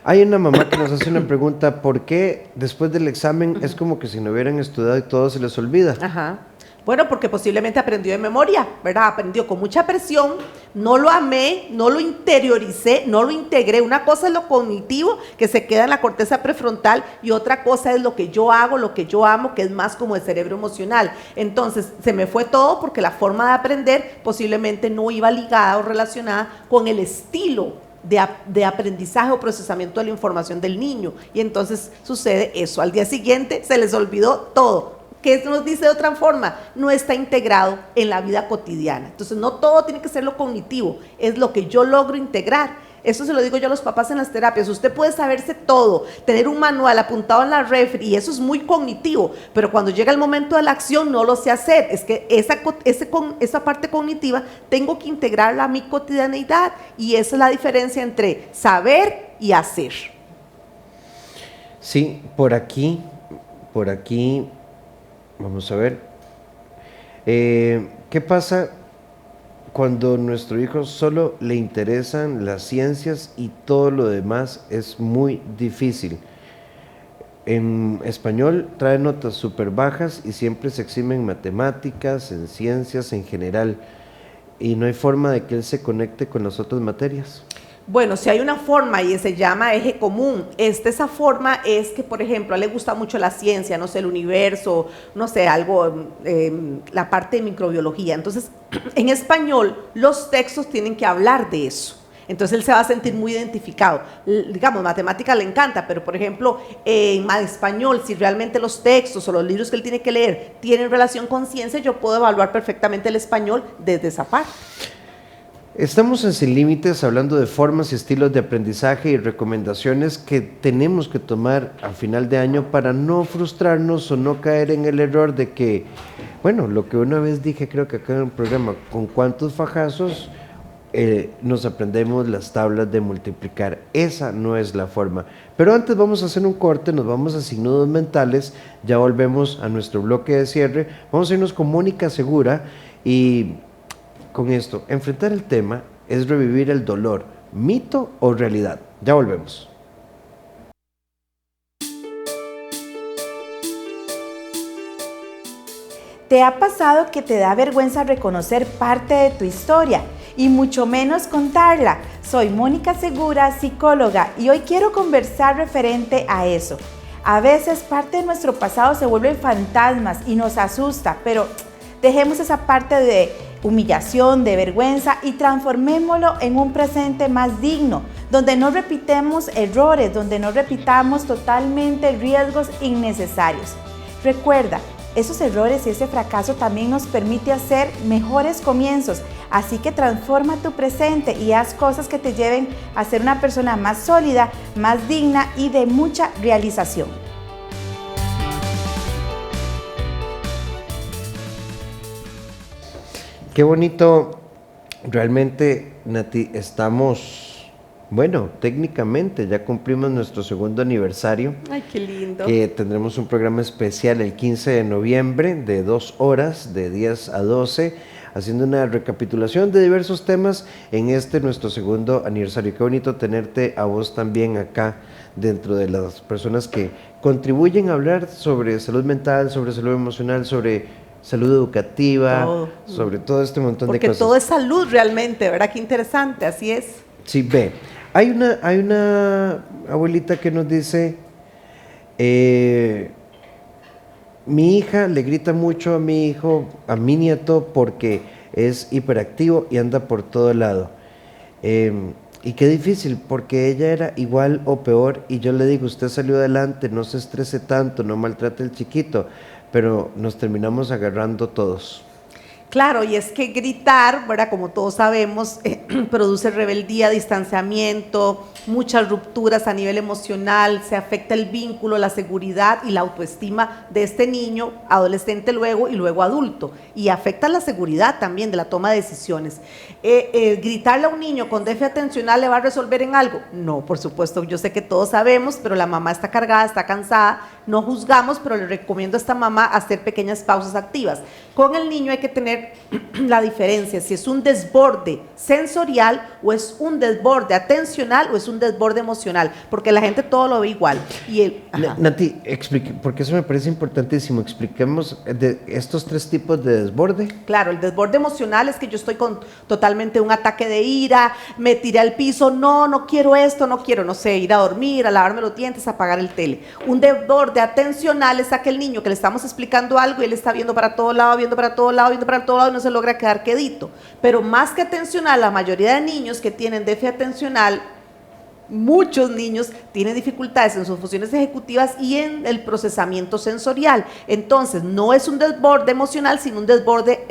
Hay una mamá que nos hace una pregunta, ¿por qué después del examen es como que si no hubieran estudiado y todo se les olvida? Ajá. Bueno, porque posiblemente aprendió de memoria, ¿verdad? Aprendió con mucha presión, no lo amé, no lo interioricé, no lo integré. Una cosa es lo cognitivo, que se queda en la corteza prefrontal, y otra cosa es lo que yo hago, lo que yo amo, que es más como el cerebro emocional. Entonces, se me fue todo porque la forma de aprender posiblemente no iba ligada o relacionada con el estilo de aprendizaje o procesamiento de la información del niño. Y entonces sucede eso. Al día siguiente se les olvidó todo. Que nos dice de otra forma, no está integrado en la vida cotidiana. Entonces no todo tiene que ser lo cognitivo, es lo que yo logro integrar. Eso se lo digo yo a los papás en las terapias. Usted puede saberse todo, tener un manual apuntado en la refri, y eso es muy cognitivo, pero cuando llega el momento de la acción no lo sé hacer. Es que esa parte cognitiva tengo que integrarla a mi cotidianeidad, y esa es la diferencia entre saber y hacer. Sí, por aquí, vamos a ver, ¿qué pasa cuando a nuestro hijo solo le interesan las ciencias y todo lo demás es muy difícil? En español trae notas súper bajas y siempre se exime en matemáticas, en ciencias en general, y no hay forma de que él se conecte con las otras materias. Bueno, si hay una forma y se llama eje común. Esa forma es que, por ejemplo, a él le gusta mucho la ciencia, no sé, el universo, no sé, algo, la parte de microbiología. Entonces, en español, los textos tienen que hablar de eso. Entonces, él se va a sentir muy identificado. Digamos, matemática le encanta, pero, por ejemplo, en español, si realmente los textos o los libros que él tiene que leer tienen relación con ciencia, yo puedo evaluar perfectamente el español desde esa parte. Estamos en Sin Límites hablando de formas y estilos de aprendizaje y recomendaciones que tenemos que tomar a final de año para no frustrarnos o no caer en el error de que, bueno, lo que una vez dije, creo que acá en el programa, con cuántos fajazos nos aprendemos las tablas de multiplicar. Esa no es la forma. Pero antes vamos a hacer un corte, nos vamos a Sin Nudos Mentales, ya volvemos a nuestro bloque de cierre, vamos a irnos con Mónica Segura y... con esto, enfrentar el tema es revivir el dolor, mito o realidad. Ya volvemos. ¿Te ha pasado que te da vergüenza reconocer parte de tu historia y mucho menos contarla? Soy Mónica Segura, psicóloga, y hoy quiero conversar referente a eso. A veces parte de nuestro pasado se vuelve fantasmas y nos asusta, pero dejemos esa parte de humillación, de vergüenza, y transformémoslo en un presente más digno, donde no repitamos errores, donde no repitamos totalmente riesgos innecesarios. Recuerda, esos errores y ese fracaso también nos permite hacer mejores comienzos, así que transforma tu presente y haz cosas que te lleven a ser una persona más sólida, más digna y de mucha realización. Qué bonito, realmente, Nati, estamos Bueno, técnicamente ya cumplimos nuestro segundo aniversario. Ay, qué lindo. Que tendremos un programa especial el 15 de noviembre de 2 horas, de 10 a 12, haciendo una recapitulación de diversos temas en nuestro segundo aniversario. Qué bonito tenerte a vos también acá, dentro de las personas que contribuyen a hablar sobre salud mental, sobre salud emocional, sobre salud educativa, sobre todo este montón de cosas. Porque todo es salud realmente, ¿verdad? Qué interesante, así es. Sí, ve. Hay una abuelita que nos dice, mi hija le grita mucho a mi hijo, a mi nieto, porque es hiperactivo y anda por todo lado. Y qué difícil, porque ella era igual o peor, y yo le digo, usted salió adelante, no se estrese tanto, no maltrate al chiquito, pero nos terminamos agarrando todos. Claro, y es que gritar, ¿verdad? Como todos sabemos, produce rebeldía, distanciamiento, muchas rupturas a nivel emocional, se afecta el vínculo, la seguridad y la autoestima de este niño, adolescente luego y luego adulto, y afecta la seguridad también de la toma de decisiones. ¿Gritarle a un niño con déficit atencional le va a resolver en algo? No, por supuesto, yo sé que todos sabemos, pero la mamá está cargada, está cansada, no juzgamos, pero le recomiendo a esta mamá hacer pequeñas pausas activas. Con el niño hay que tener la diferencia, si es un desborde sensorial o es un desborde atencional o es un desborde emocional, porque la gente todo lo ve igual. Y Nati, explique, porque eso me parece importantísimo, expliquemos de estos 3 tipos de desborde. Claro, el desborde emocional es que yo estoy con totalmente un ataque de ira, me tiré al piso, no quiero esto, no quiero, no sé, ir a dormir, a lavarme los dientes, a apagar el tele. Un desborde atencional es aquel niño que le estamos explicando algo y él está viendo para todo lado, viendo para todo lado, viendo para todo lado y no se logra quedar quedito. Pero más que atencional, la mayoría de niños que tienen déficit atencional, muchos niños tienen dificultades en sus funciones ejecutivas y en el procesamiento sensorial. Entonces, no es un desborde emocional, sino un desborde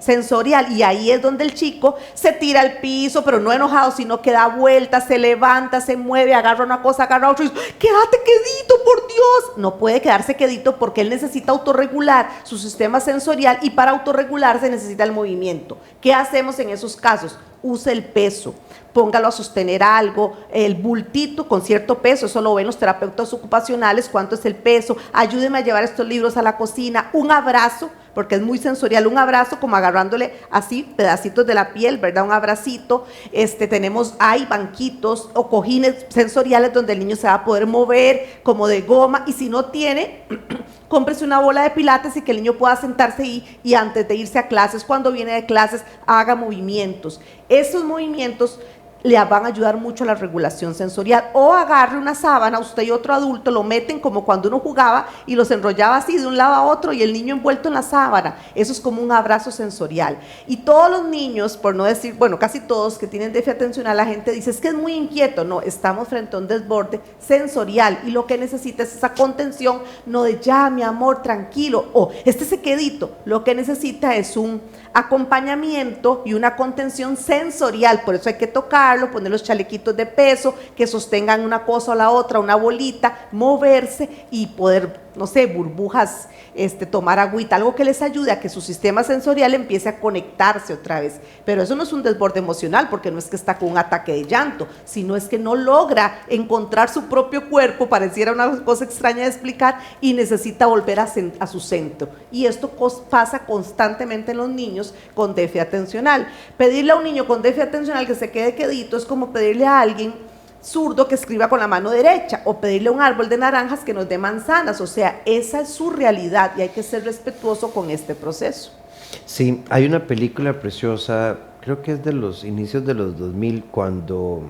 sensorial. Y ahí es donde el chico se tira al piso, pero no enojado, sino que da vueltas, se levanta, se mueve, agarra una cosa, agarra otra y dice, ¡quédate quedito, por Dios! No puede quedarse quedito porque él necesita autorregular su sistema sensorial y para autorregularse necesita el movimiento. ¿Qué hacemos en esos casos? Use el peso, póngalo a sostener algo, el bultito con cierto peso, eso lo ven los terapeutas ocupacionales, cuánto es el peso, ayúdeme a llevar estos libros a la cocina, un abrazo, porque es muy sensorial, un abrazo como agarrándole así pedacitos de la piel, ¿verdad? Un abracito, hay banquitos o cojines sensoriales donde el niño se va a poder mover como de goma, y si no tiene, cómprese una bola de pilates y que el niño pueda sentarse ahí y antes de irse a clases, cuando viene de clases, haga movimientos. Esos movimientos le van a ayudar mucho a la regulación sensorial. O agarre una sábana, usted y otro adulto lo meten como cuando uno jugaba y los enrollaba así de un lado a otro y el niño envuelto en la sábana. Eso es como un abrazo sensorial. Y todos los niños, por no decir, bueno, casi todos que tienen déficit atencional, la gente dice, es que es muy inquieto. No, estamos frente a un desborde sensorial y lo que necesita es esa contención, no de ya, mi amor, tranquilo, o se quedito. Lo que necesita es un acompañamiento y una contención sensorial, por eso hay que tocarlo, poner los chalequitos de peso que sostengan una cosa o la otra, una bolita, moverse y poder, no sé, burbujas, tomar agüita, algo que les ayude a que su sistema sensorial empiece a conectarse otra vez. Pero eso no es un desborde emocional, porque no es que está con un ataque de llanto, sino es que no logra encontrar su propio cuerpo, pareciera una cosa extraña de explicar, y necesita volver a su centro. Y esto pasa constantemente en los niños con déficit atencional. Pedirle a un niño con déficit atencional que se quede quedito es como pedirle a alguien zurdo que escriba con la mano derecha, o pedirle a un árbol de naranjas que nos dé manzanas. O sea, esa es su realidad y hay que ser respetuoso con este proceso. Sí, hay una película preciosa, creo que es de los inicios de los 2000, cuando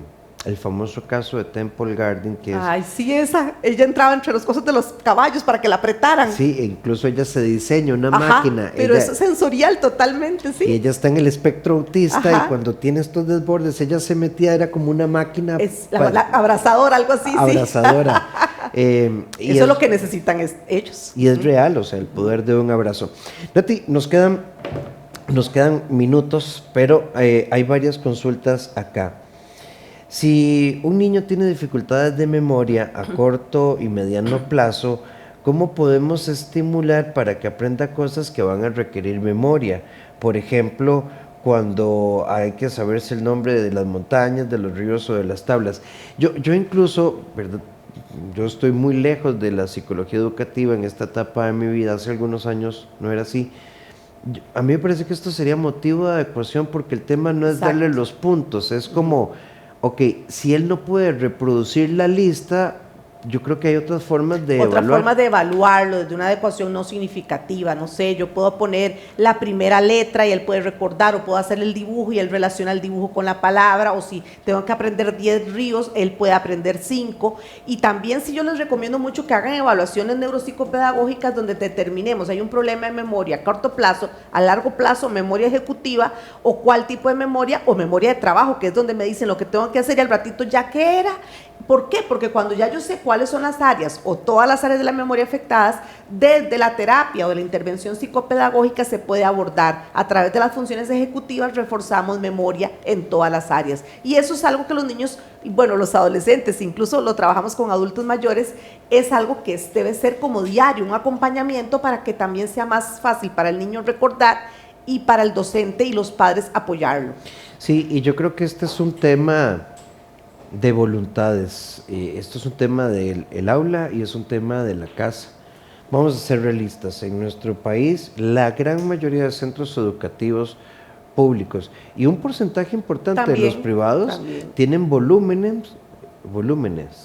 el famoso caso de Temple Garden, que es... Ay, sí, ella entraba entre los cosas de los caballos para que la apretaran. Sí, incluso ella se diseña una máquina. Pero eso es sensorial totalmente, sí. Y ella está en el espectro autista. Ajá. Y cuando tiene estos desbordes, ella se metía, era como una máquina. Es la abrazadora, algo así, abrazadora. Sí. Eso es lo que necesitan ellos. Y es real, o sea, el poder de un abrazo. Nati, nos quedan minutos, pero hay varias consultas acá. Si un niño tiene dificultades de memoria a corto y mediano plazo, ¿cómo podemos estimular para que aprenda cosas que van a requerir memoria? Por ejemplo, cuando hay que saberse el nombre de las montañas, de los ríos o de las tablas. Yo incluso, ¿verdad? Yo estoy muy lejos de la psicología educativa en esta etapa de mi vida. Hace algunos años no era así. A mí me parece que esto sería motivo de adecuación, porque el tema no es darle los puntos, es como, ok, si él no puede reproducir la lista, yo creo que hay otras formas de evaluar. Otra forma de evaluarlo, desde una adecuación no significativa, no sé, yo puedo poner la primera letra y él puede recordar, o puedo hacer el dibujo y él relaciona el dibujo con la palabra, o si tengo que aprender 10 ríos, él puede aprender 5, y también sí yo les recomiendo mucho que hagan evaluaciones neuropsicopedagógicas donde determinemos, hay un problema de memoria a corto plazo, a largo plazo, memoria ejecutiva, o cuál tipo de memoria, o memoria de trabajo, que es donde me dicen lo que tengo que hacer y al ratito ya que era. ¿Por qué? Porque cuando ya yo sé cuáles son las áreas o todas las áreas de la memoria afectadas, desde la terapia o de la intervención psicopedagógica se puede abordar. A través de las funciones ejecutivas reforzamos memoria en todas las áreas. Y eso es algo que los niños, bueno, los adolescentes, incluso lo trabajamos con adultos mayores, es algo que debe ser como diario, un acompañamiento para que también sea más fácil para el niño recordar y para el docente y los padres apoyarlo. Sí, y yo creo que este es un tema de voluntades. Esto es un tema del aula y es un tema de la casa. Vamos a ser realistas. En nuestro país, la gran mayoría de centros educativos públicos y un porcentaje importante de los privados tienen volúmenes,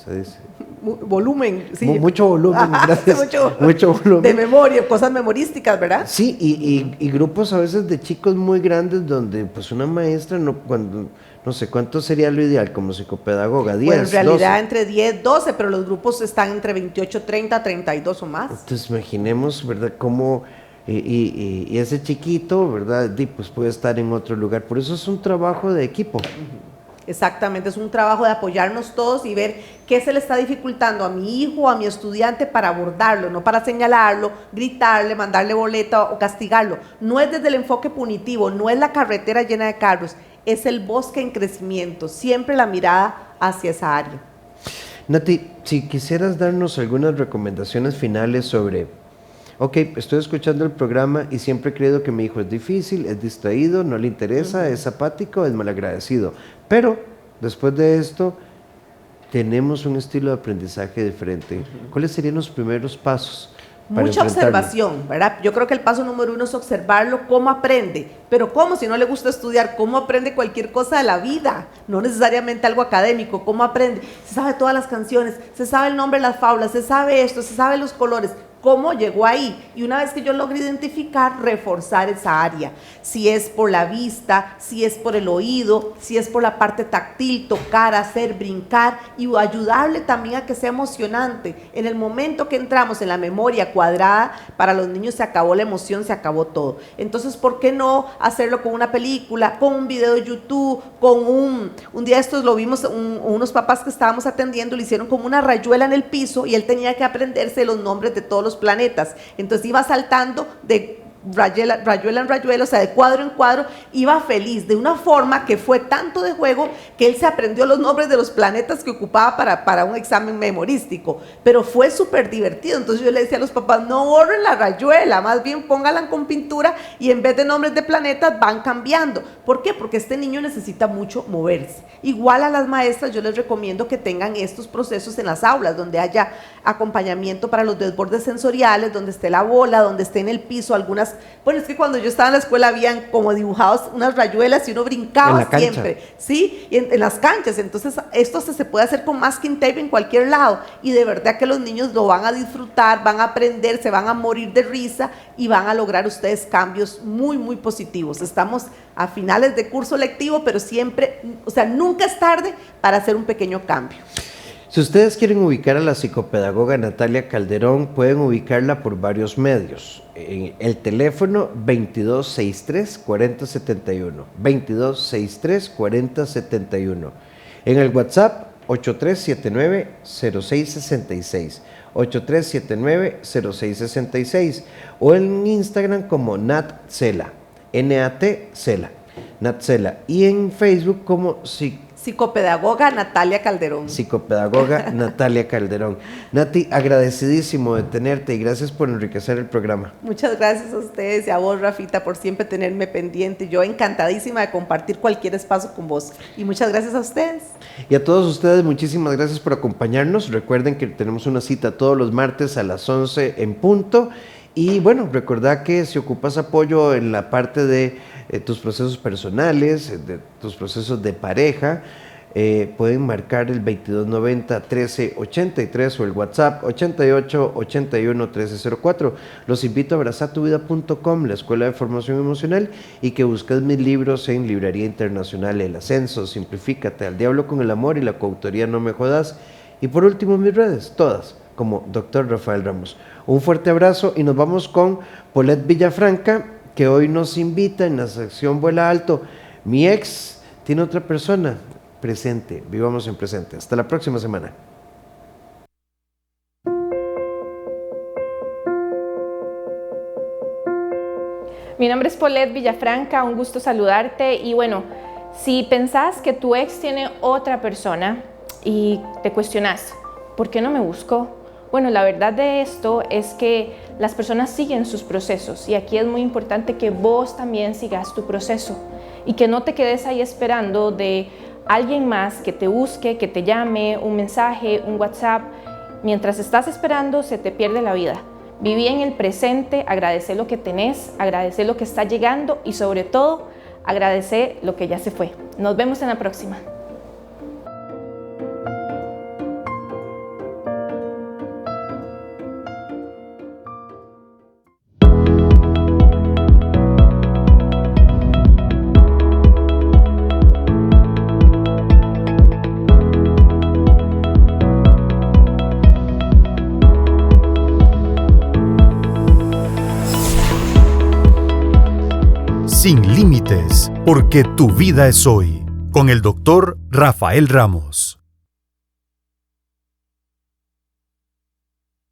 se dice. Volumen, sí. Mucho volumen, gracias. Mucho volumen. De memoria, cosas memorísticas, ¿verdad? Sí, y grupos a veces de chicos muy grandes donde pues una maestra no sé cuánto sería lo ideal como psicopedagoga, 10, bueno, en realidad 12. Entre 10, 12, pero los grupos están entre 28, 30, 32 o más. Entonces imaginemos, ¿verdad? Cómo y ese chiquito, ¿verdad? Pues puede estar en otro lugar. Por eso es un trabajo de equipo. Exactamente, es un trabajo de apoyarnos todos y ver qué se le está dificultando a mi hijo o a mi estudiante para abordarlo, no para señalarlo, gritarle, mandarle boleta o castigarlo. No es desde el enfoque punitivo, no es la carretera llena de carros, es el bosque en crecimiento, siempre la mirada hacia esa área. Nati, si quisieras darnos algunas recomendaciones finales sobre, ok, estoy escuchando el programa y siempre he creído que mi hijo es difícil, es distraído, no le interesa, es apático, es malagradecido, pero después de esto tenemos un estilo de aprendizaje diferente. ¿Cuáles serían los primeros pasos? Mucha observación, ¿verdad? Yo creo que el paso número 1 es observarlo, cómo aprende, pero cómo, si no le gusta estudiar, cómo aprende cualquier cosa de la vida, no necesariamente algo académico, cómo aprende, se sabe todas las canciones, se sabe el nombre de las fábulas, se sabe esto, se sabe los colores, cómo llegó ahí, y una vez que yo logre identificar, reforzar esa área, si es por la vista, si es por el oído, si es por la parte táctil, tocar, hacer, brincar, y ayudarle también a que sea emocionante. En el momento que entramos en la memoria cuadrada, para los niños se acabó la emoción, se acabó todo. Entonces, ¿por qué no hacerlo con una película, con un video de YouTube, con un día estos lo vimos, unos papás que estábamos atendiendo, le hicieron como una rayuela en el piso y él tenía que aprenderse los nombres de todos los planetas, entonces iba saltando de rayuela en rayuela, o sea, de cuadro en cuadro, iba feliz, de una forma que fue tanto de juego que él se aprendió los nombres de los planetas que ocupaba para un examen memorístico, pero fue súper divertido. Entonces yo le decía a los papás, no borren la rayuela, más bien pónganla con pintura y en vez de nombres de planetas van cambiando. ¿Por qué? Porque este niño necesita mucho moverse. Igual a las maestras yo les recomiendo que tengan estos procesos en las aulas, donde haya acompañamiento para los desbordes sensoriales, donde esté la bola, donde esté en el piso algunas. Bueno, es que cuando yo estaba en la escuela habían como dibujados unas rayuelas y uno brincaba siempre, ¿sí? Y en las canchas. Entonces esto se puede hacer con masking tape en cualquier lado y de verdad que los niños lo van a disfrutar, van a aprender, se van a morir de risa y van a lograr ustedes cambios muy, muy positivos. Estamos a finales de curso lectivo, pero siempre, o sea, nunca es tarde para hacer un pequeño cambio. Si ustedes quieren ubicar a la psicopedagoga Natalia Calderón, pueden ubicarla por varios medios. En el teléfono 2263-4071, 2263-4071. En el WhatsApp 8379-0666, 8379-0666. O en Instagram como Natcela, N-A-T-Cela, Natcela. Y en Facebook como Psicopedagoga Natalia Calderón. Psicopedagoga Natalia Calderón. Nati, agradecidísimo de tenerte y gracias por enriquecer el programa. Muchas gracias a ustedes y a vos, Rafita, por siempre tenerme pendiente. Yo encantadísima de compartir cualquier espacio con vos. Y muchas gracias a ustedes. Y a todos ustedes, muchísimas gracias por acompañarnos. Recuerden que tenemos una cita todos los martes a las 11 en punto. Y bueno, recordad que si ocupas apoyo en la parte de tus procesos personales, de tus procesos de pareja, pueden marcar el 2290-1383 o el WhatsApp 8881-1304. Los invito a abrazatuvida.com, la escuela de formación emocional, y que busques mis libros en Librería Internacional: El Ascenso, Simplifícate, Al Diablo con el Amor y la coautoría No Me Jodas. Y por último, mis redes, todas, como Dr. Rafael Ramos. Un fuerte abrazo y nos vamos con Paulette Villafranca, que hoy nos invita en la sección Vuela Alto. Mi ex tiene otra persona. Presente, vivamos en presente. Hasta la próxima semana. Mi nombre es Paulette Villafranca, un gusto saludarte. Y bueno, si pensás que tu ex tiene otra persona y te cuestionás, ¿por qué no me buscó? Bueno, la verdad de esto es que las personas siguen sus procesos y aquí es muy importante que vos también sigas tu proceso y que no te quedes ahí esperando de alguien más que te busque, que te llame, un mensaje, un WhatsApp. Mientras estás esperando, se te pierde la vida. Viví en el presente, agradece lo que tenés, agradece lo que está llegando y sobre todo, agradece lo que ya se fue. Nos vemos en la próxima. Sin límites, porque tu vida es hoy, con el doctor Rafael Ramos.